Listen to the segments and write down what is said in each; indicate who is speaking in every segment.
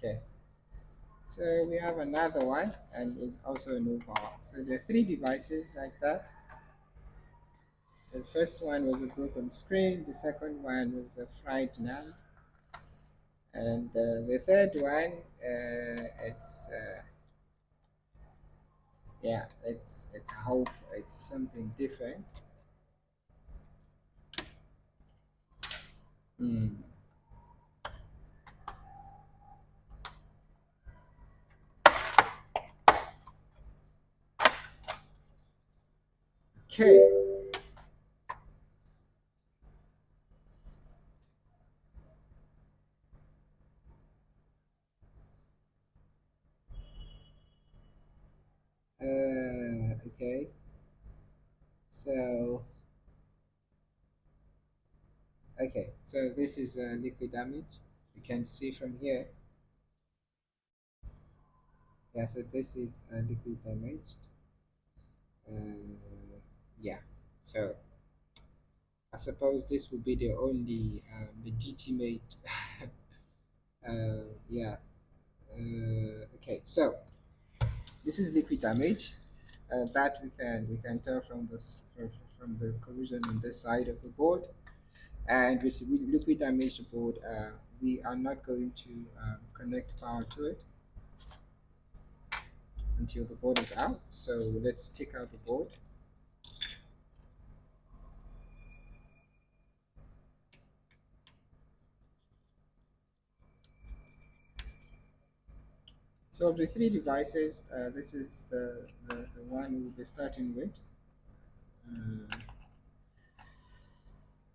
Speaker 1: Okay, so we have another one, and it's also no power. So there are three devices like that. The first one was a broken screen, the second one was a fried NAND, and the third one is yeah, it's a hope, it's something different. Hmm. Okay. Okay. So okay, so this is liquid damage. You can see from here. Yeah, so this is liquid damaged. Yeah, so I suppose this would be the only legitimate. Yeah. Okay, so this is liquid damage that we can tell from this from the corrosion on this side of the board, and with liquid damage board, we are not going to connect power to it until the board is out. So let's take out the board. So of the three devices, this is the one we'll be starting with.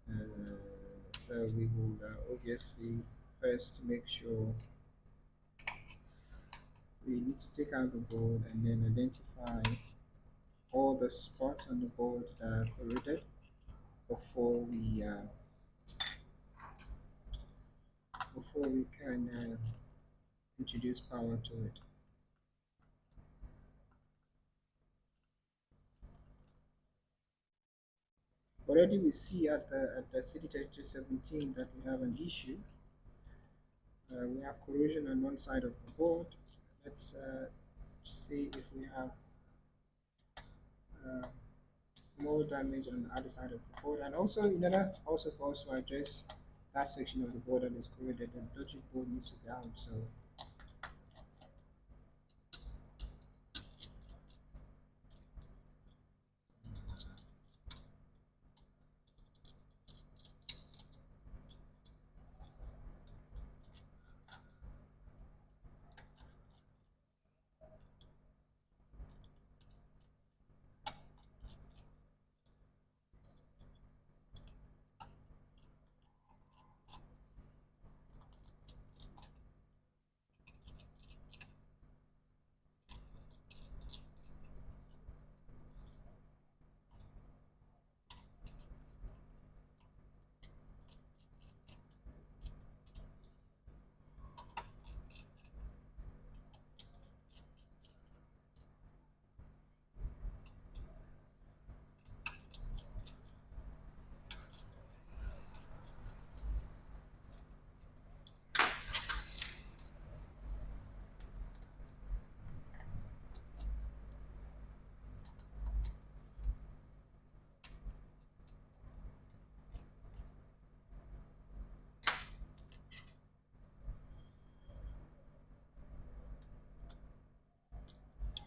Speaker 1: Uh, so we will obviously first make sure we need to take out the board and then identify all the spots on the board that are corroded before we can introduce power to it. Already we see at the CD3217 that we have an issue. We have corrosion on one side of the board. Let's see if we have uh, more damage on the other side of the board. And also, in order also for us to address that section of the board that is corroded, the logic board needs to be out. So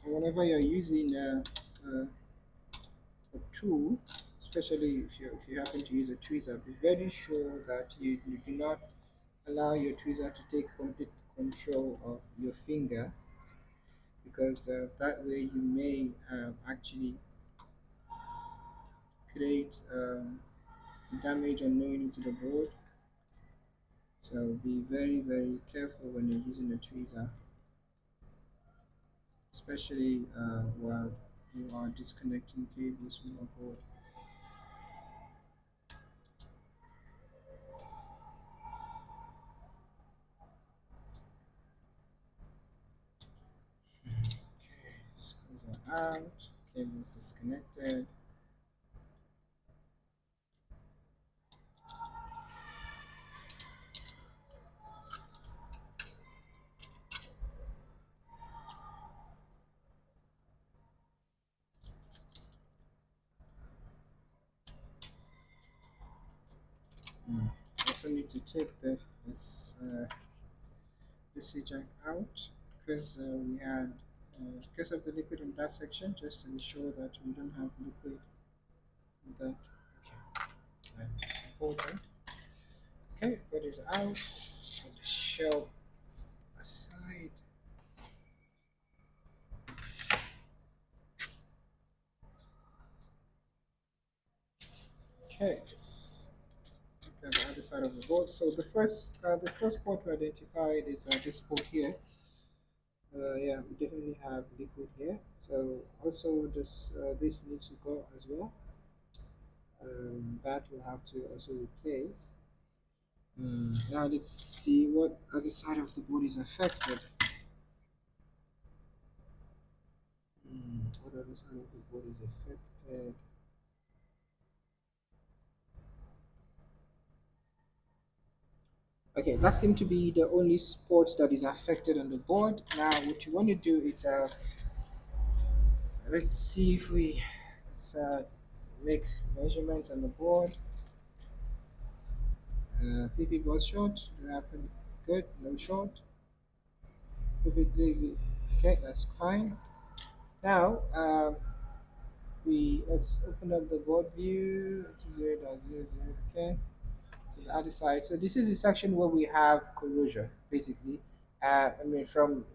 Speaker 1: whenever you're using a tool, especially if you happen to use a tweezer, be very sure that you do not allow your tweezer to take complete control of your finger, because that way you may actually create damage unknowingly to the board. So be very careful when you're using a tweezer, especially while you are disconnecting cables from your board. Okay, screws are out, cables disconnected. need to take this jack out because we had because of the liquid in that section, just to ensure that we don't have liquid in that. Okay, that's important. Okay, that is out. Just put the shelf aside. Okay, let's look at the other side of the board. So the first port we identified is this port here. Yeah, we definitely have liquid here. So also this needs to go as well. That will have to also replace. Now let's see what other side of the board is affected. What other side of the board is affected? Okay, that seems to be the only spot that is affected on the board. Now what you want to do is let's see if we let's make measurements on the board. PP was short. Do you have any? Good, no short. PP3, okay, that's fine. Now we let's open up the board view. 20.00, okay, to the other side. So this is the section where we have corrosion, basically. I mean, from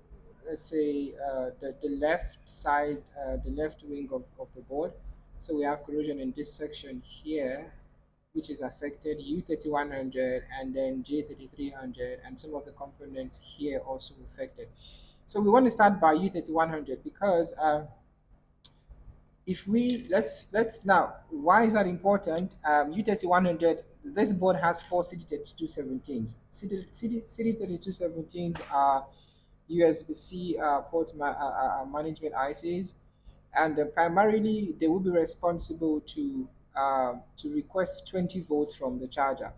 Speaker 1: let's say the left side, the left wing of the board. So we have corrosion in this section here, which is affected U3100 and then J3300, and some of the components here also affected. So we want to start by U3100 because if we let's now, why is that important? U3100, this board has four CD3217s. CD3217s are USB-C management ICs, and primarily they will be responsible to request 20 volts from the charger.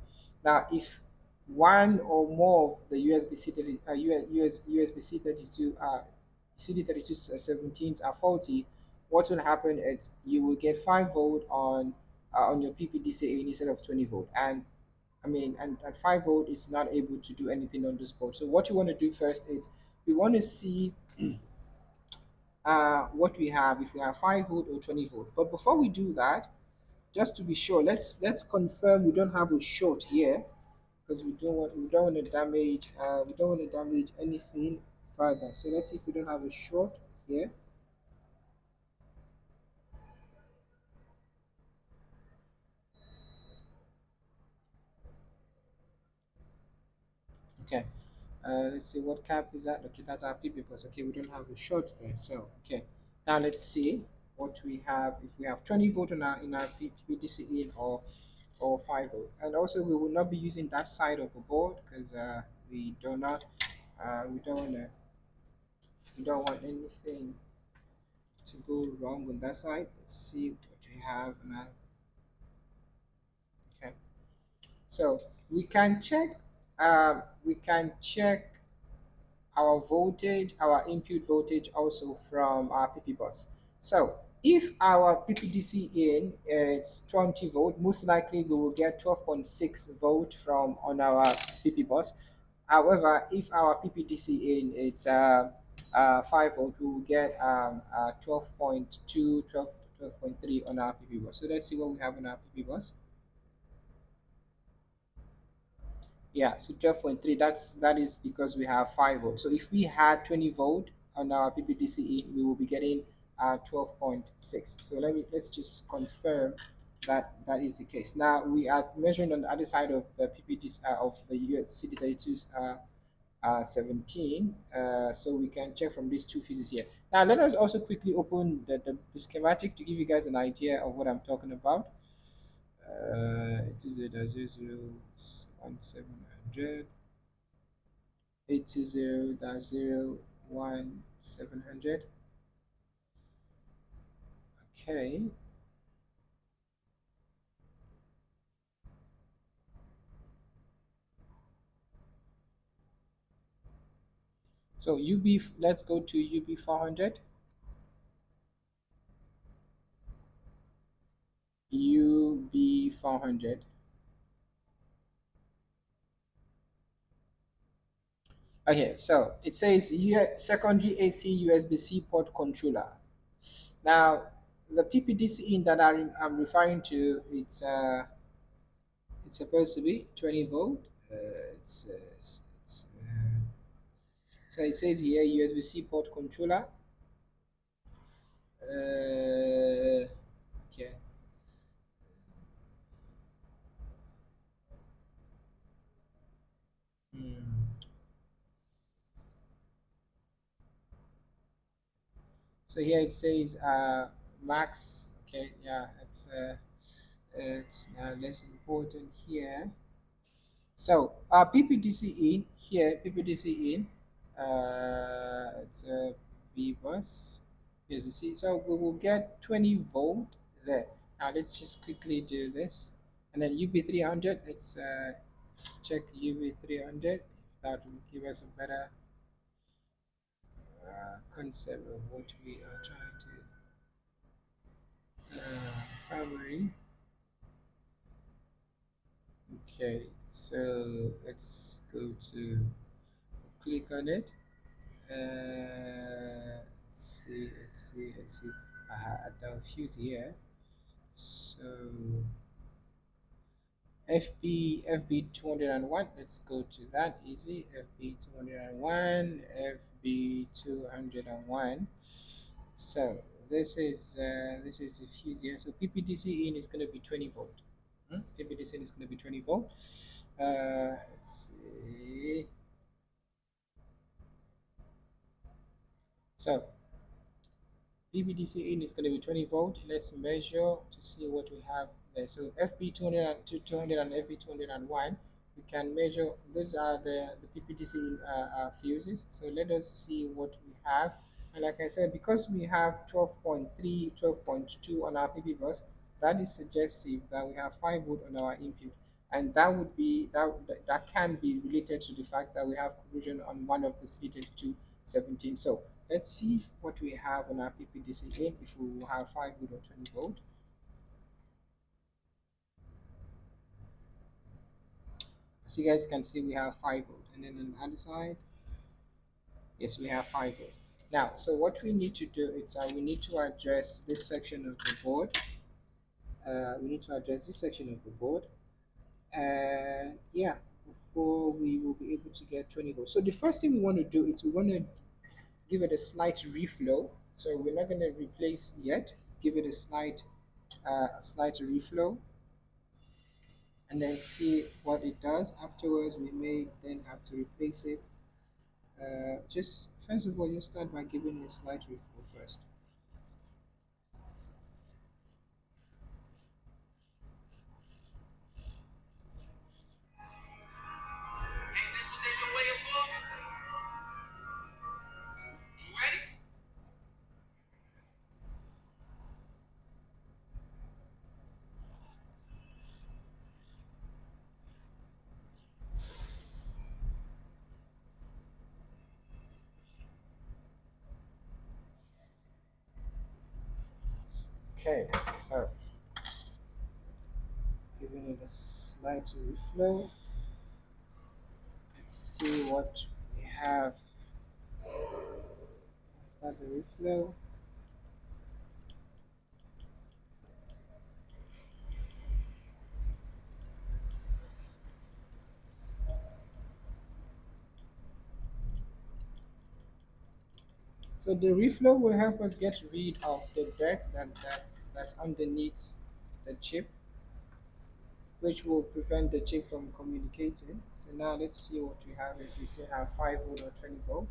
Speaker 1: Now, if one or more of the USB-C 30, USB-C 32 CD3217s are faulty, what will happen is you will get 5 volt on your PPDCIN instead of 20 volt, and I mean, and 5 volt is not able to do anything on this board. So what you want to do first is we want to see what we have, if we have 5 volt or 20 volt. But before we do that, just to be sure, let's confirm we don't have a short here, because we don't want to damage anything further. So let's see if we don't have a short here. Okay. Let's see what cap is that. Okay, that's our PP plus. Okay, we don't have a short there. So okay, now let's see what we have, if we have 20 volt in our PPDC in or 5 volt. And also we will not be using that side of the board because we don't want to we don't want anything to go wrong with that side. Let's see what we have now. Okay, so we can check our voltage, our input voltage also from our PP bus. So if our PPDC in is 20 volt, most likely we will get 12.6 volt from on our PP bus. However, if our PPDC in is 5 volt, we will get 12.2, 12.3 on our PP bus. So let's see what we have on our PP bus. Yeah, so 12.3, that is because we have 5 volt. So if we had 20 volt on our PPDCE, we will be getting 12.6. So let's just confirm that that is the case. Now we are measuring on the other side of the PPD of the CD32's 17, so we can check from these two fuses here. Now let us also quickly open the schematic to give you guys an idea of what I'm talking about. It is a 001 700 820.01700. Okay, so UB, let's go to UB 400. UB 400. Okay, so it says secondary AC USB-C port controller. Now, the PPDCIN that I'm referring to, it's supposed to be 20 volt. So it says here USB-C port controller. Okay. Hmm. So here it says max. Okay, yeah, it's less important here. So PPDC in here, PPDC in, it's a V bus. Here you see, so we will get 20 volt there. Now let's just quickly do this, and then UB300. Let's check UB300 if that will give us a better concept of what we are trying to primary. Okay, so let's go to click on it. Let's see. I had a fuse here. So FB 201. Let's go to that easy. FB 201. FB 201. So this is the fuse here. So PPDC in is going to be 20 volt. PPDC in is going to be 20 volt. Let's see. So PPDC in is going to be 20 volt. Let's measure to see what we have there. So FB 200 and 200 and FB 201, we can measure. Those are the PPDC in, fuses. So let us see what we have. And like I said, because we have 12.3, 12.2 on our PP bus, that is suggestive that we have 5 volt on our input. And that can be related to the fact that we have corrosion on one of the slated 217. So let's see what we have on our PPDC in if we will have 5 volt or 20 volt. As you guys can see, we have 5 volt. And then on the other side, yes, we have 5 volt. Now, so what we need to do is we need to address this section of the board. We need to address this section of the board. And yeah, before we will be able to get 20 volts. So the first thing we want to do is we want to give it a slight reflow. So we're not going to replace yet. Give it a slight reflow, and then see what it does. Afterwards, we may then have to replace it. Just first of all, you start by giving it a slight reflow first. Ain't this what they been waiting for? You ready? Okay, so giving it a slight reflow. Let's see what we have. Another reflow. So the reflow will help us get rid of the dirt that's underneath the chip, which will prevent the chip from communicating. So now let's see what we have if we still have 5 volt or 20 volt.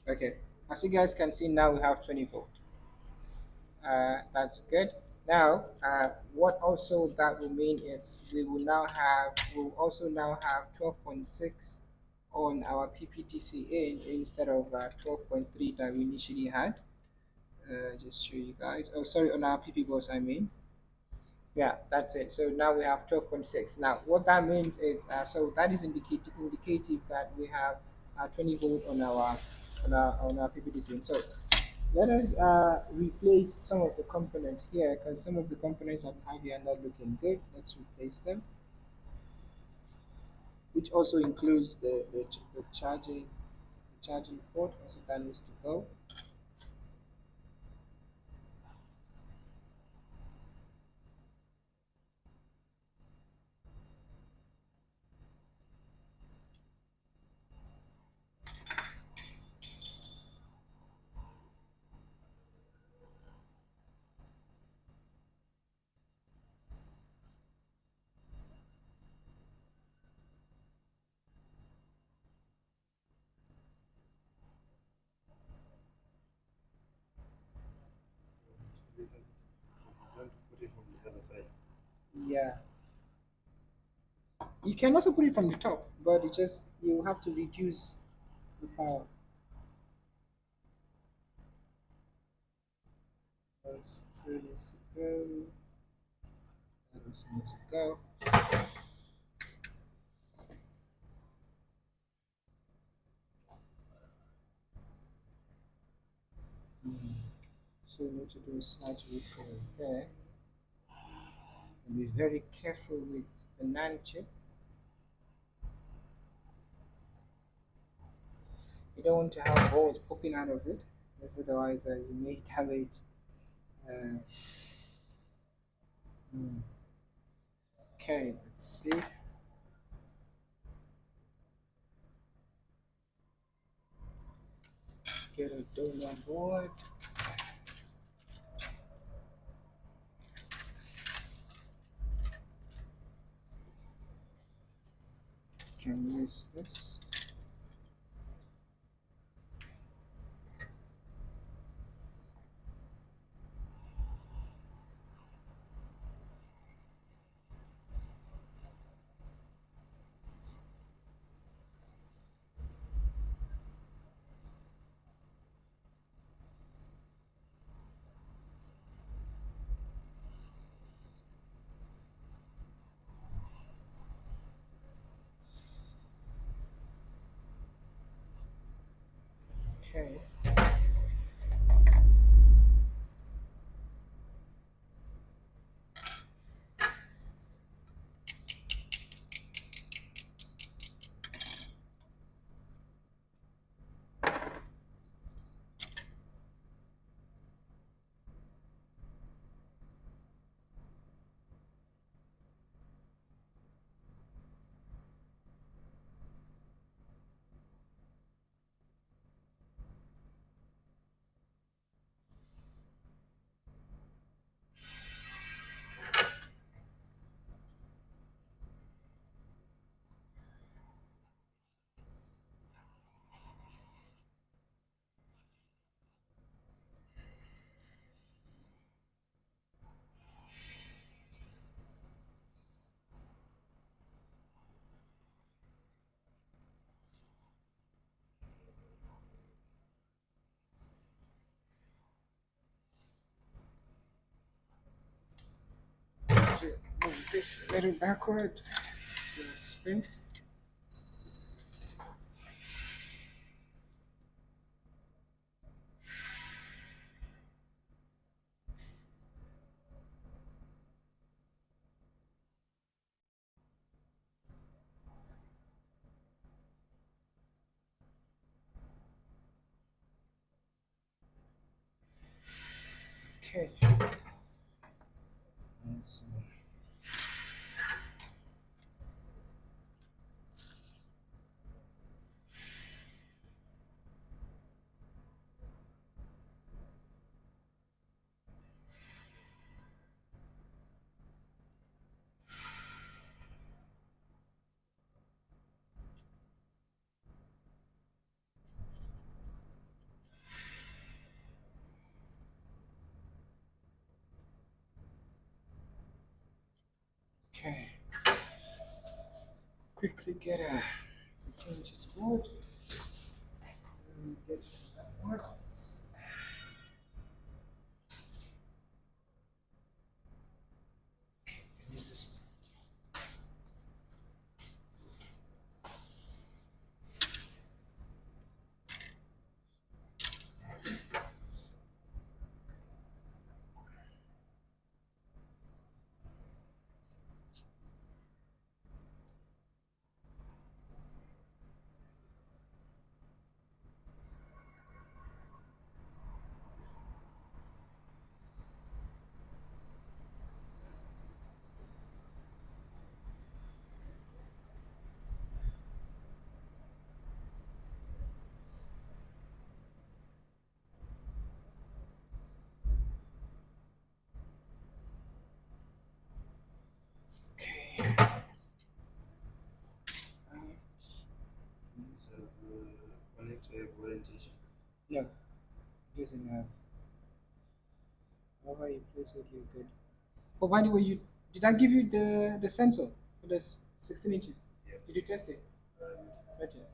Speaker 1: Okay, as you guys can see now we have 20 volt. That's good. Now, what also that will mean is we'll also now have 12.6 on our PPTC in instead of 12.3 that we initially had. Just show you guys. Oh, sorry, on our PP bus, I mean. Yeah, that's it. So now we have 12.6. Now, what that means is, so that is indicative that we have 20 volt on our PPDC. So Let us replace some of the components here because some of the components on Ivy are not looking good. Let's replace them, which also includes the charging port. Also, that needs to go.
Speaker 2: It's really sensitive. You want to put it from the other side.
Speaker 1: Yeah, you can also put it from the top, but it just you have to reduce the power. Those two needs to go. That also needs to go. So we need to do a slight refill there. And be very careful with the NAND chip. You don't want to have holes popping out of it, because otherwise you may damage. Uh, hmm. Okay, let's see. Let's get a donor board. Can use this. Okay. So move this a little backward. Give us space. Okay. Let's see. Okay. Quickly get a 6 inches board. And get that one. Use this one. doesn't have. However you place it, you're good. Oh, by the way, you did I give you the sensor for the 16 inches?
Speaker 2: Yeah.
Speaker 1: Did you test it? Not yet.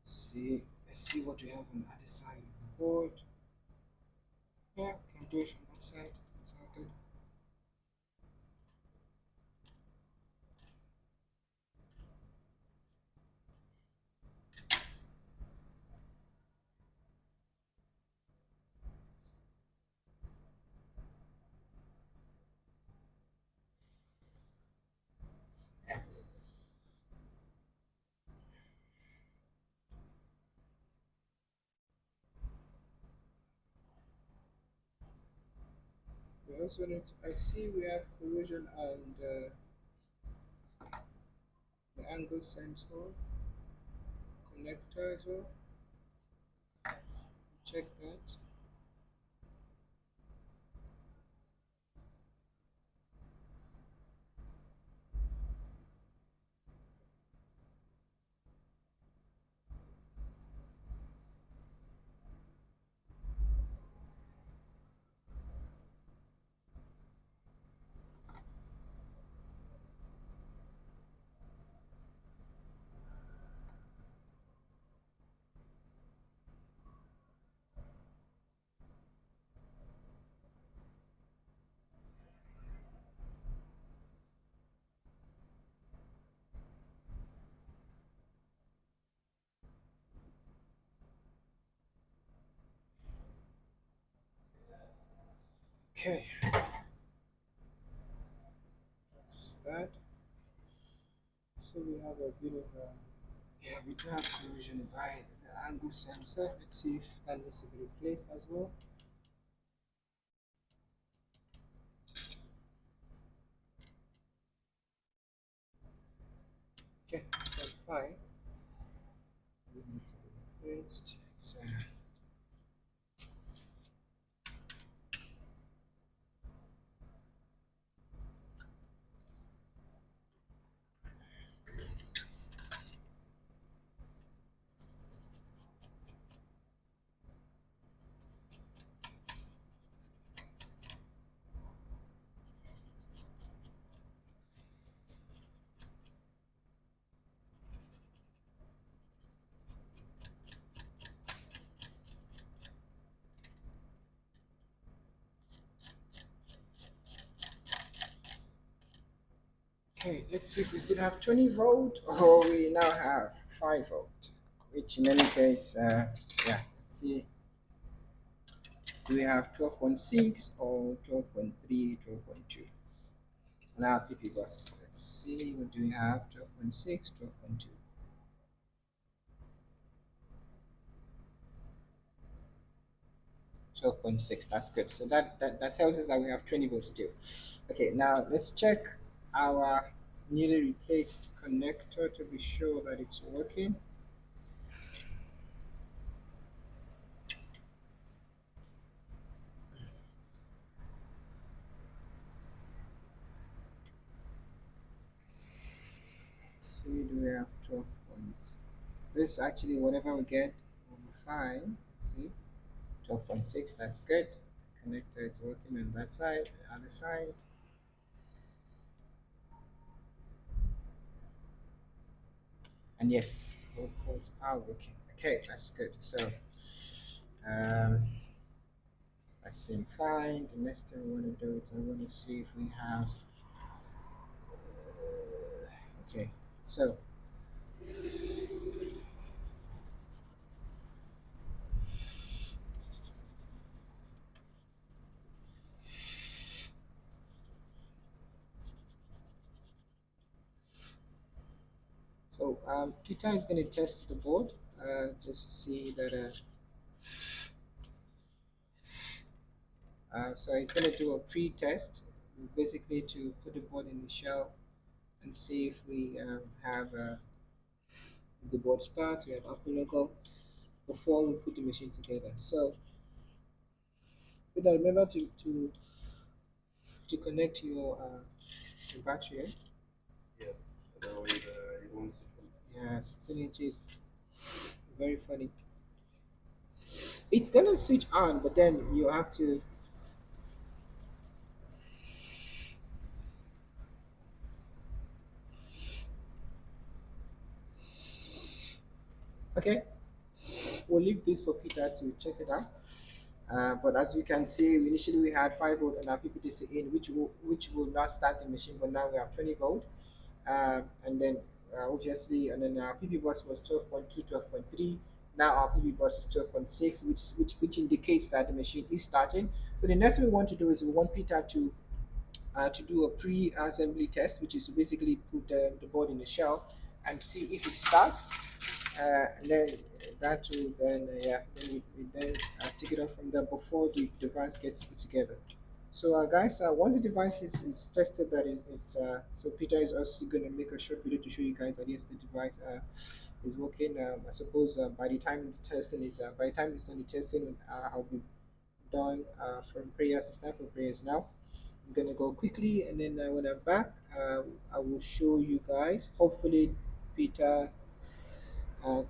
Speaker 1: See, let's see what we have on the other side of the board. Yeah, can do it from that side. It's all good. We also need. I see we have corrosion on the angle sensor connector as well. Check that. Okay, that's that. So we have a bit of a, yeah, we do have corrosion by the angle sensor. Let's see if that needs to be replaced as well. Okay, so fine. It needs to be replaced. Okay, let's see if we still have 20 volt or we now have 5 volt, which in any case, yeah, let's see. Do we have 12.6 or 12.3, 12.2? Now PP bus. Let's see, what do we have? 12.6, 12.2. 12.6, that's good. So that tells us that we have 20 volts still. Okay, now let's check our newly replaced connector to be sure that it's working. Let's see, do we have 12 points? This actually, whatever we get, will be fine. Let's see, 12.6, that's good. Connector is working on that side, the other side. And yes, both ports are working. Okay, that's good. So um, that seems fine. The next thing we want to do is I want to see if we have. Okay, so Peter is going to test the board just to see that. So he's going to do a pre-test, basically to put the board in the shell and see if we have the board starts. We have Apple logo before we put the machine together. So Peter, remember to connect your battery. Eh?
Speaker 2: Yeah. Otherwise, it won't switch on.
Speaker 1: Yeah, 16 inches. Very funny. It's gonna switch on, but then you have to. Okay, we'll leave this for Peter to check it out. But as we can see, initially we had 5 volt on our PPDCIN, which will not start the machine, but now we have 20 volt. And then obviously, and then our PP bus was 12.2, 12.3. Now our PP bus is 12.6, which indicates that the machine is starting. So the next thing we want to do is we want Peter to do a pre-assembly test, which is to basically put the board in the shell and see if it starts. And then that will then yeah, then we then take it up from there before the device gets put together. So guys, once the device is tested, that is it's so Peter is also going to make a short video to show you guys that yes, the device is working. I suppose by the time the testing is by the time it's done the testing, I'll be done from prayers. It's time for prayers now. I'm gonna go quickly, and then when I'm back, I will show you guys. Hopefully, Peter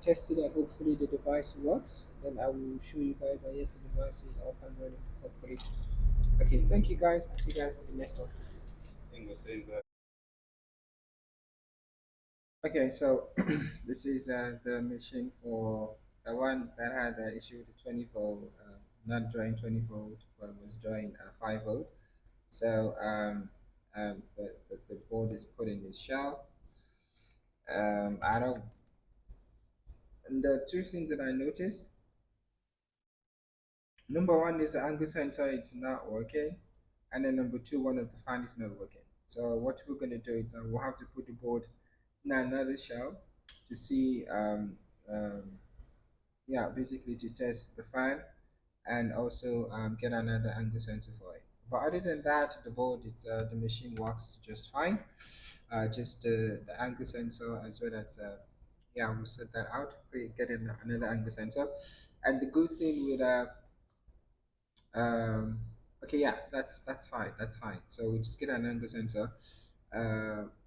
Speaker 1: tested and hopefully the device works. Then I will show you guys that yes, the device is up and running. Hopefully. Okay, thank you guys. I'll see you guys in the next one.
Speaker 2: Ingo says that.
Speaker 1: Okay, so this is the machine for the one that had the issue with the 20 volt, not drawing 20 volt, but was drawing 5 volt. So the board is put in the shell. I don't. And the two things that I noticed. Number one is the angle sensor, it's not working, and then number two, one of the fan is not working. So what we're gonna do is we'll have to put the board in another shell to see yeah, basically to test the fan and also get another angle sensor for it. But other than that, the board, it's the machine works just fine. Just the angle sensor as well as yeah, we'll set that out. We get another angle sensor, and the good thing with um, okay, yeah, that's fine. That's fine. So we just get an angle sensor,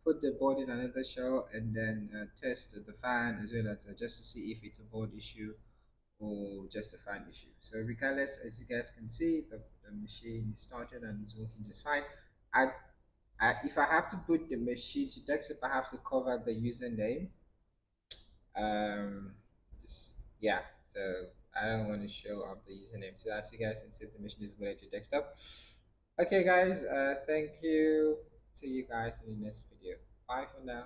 Speaker 1: put the board in another shell, and then test the fan as well as just to see if it's a board issue or just a fan issue. So regardless, as you guys can see, the machine is started and is working just fine. I, if I have to put the machine to desktop, I have to cover the username. Um, just yeah. So I don't want to show up the username. So as you guys can see, the machine is booted to desktop. Okay, guys. Thank you. See you guys in the next video. Bye for now.